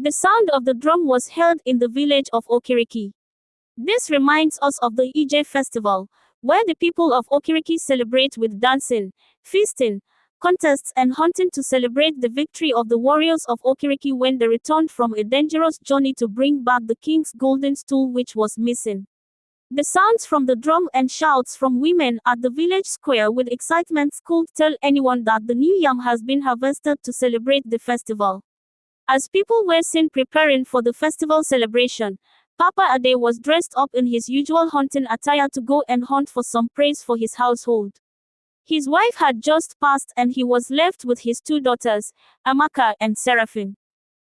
The sound of the drum was heard in the village of Okiriki. This reminds us of the Ije festival, where the people of Okiriki celebrate with dancing, feasting, contests and hunting to celebrate the victory of the warriors of Okiriki when they returned from a dangerous journey to bring back the king's golden stool which was missing. The sounds from the drum and shouts from women at the village square with excitement could tell anyone that the new yam has been harvested to celebrate the festival. As people were seen preparing for the festival celebration, Papa Ade was dressed up in his usual hunting attire to go and hunt for some praise for his household. His wife had just passed and he was left with his two daughters, Ijeamaka and Seraphine.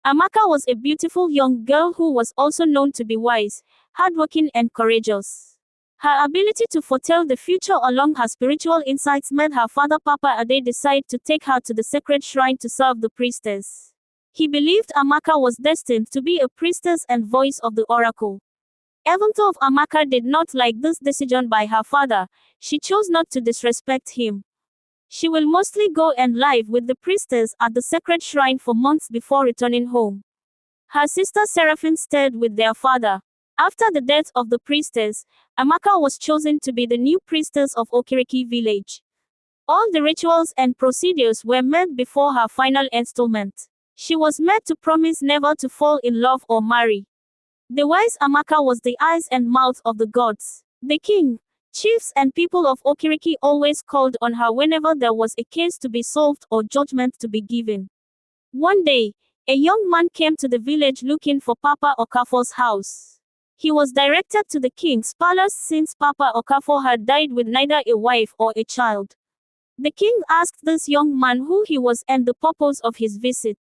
Ijeamaka was a beautiful young girl who was also known to be wise, hardworking and courageous. Her ability to foretell the future along her spiritual insights made her father Papa Ade decide to take her to the sacred shrine to serve the priestess. He believed Ijeamaka was destined to be a priestess and voice of the oracle. Even though Ijeamaka did not like this decision by her father, she chose not to disrespect him. She will mostly go and live with the priestess at the sacred shrine for months before returning home. Her sister Seraphine stayed with their father. After the death of the priestess, Ijeamaka was chosen to be the new priestess of Okiriki village. All the rituals and procedures were made before her final installment. She was made to promise never to fall in love or marry. The wise Ijeamaka was the eyes and mouth of the gods. The king, chiefs and people of Okiriki always called on her whenever there was a case to be solved or judgment to be given. One day, a young man came to the village looking for Papa Okafor's house. He was directed to the king's palace since Papa Okafor had died with neither a wife or a child. The king asked this young man who he was and the purpose of his visit.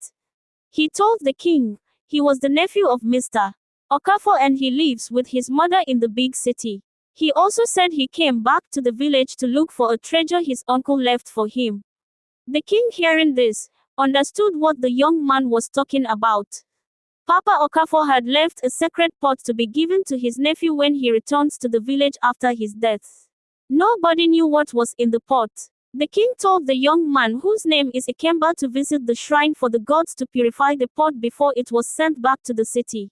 He told the king he was the nephew of Mr. Okafor and he lives with his mother in the big city. He also said he came back to the village to look for a treasure his uncle left for him. The king, hearing this, understood what the young man was talking about. Papa Okafor had left a sacred pot to be given to his nephew when he returns to the village after his death. Nobody knew what was in the pot. The king told the young man whose name is Ikemba to visit the shrine for the gods to purify the pot before it was sent back to the city.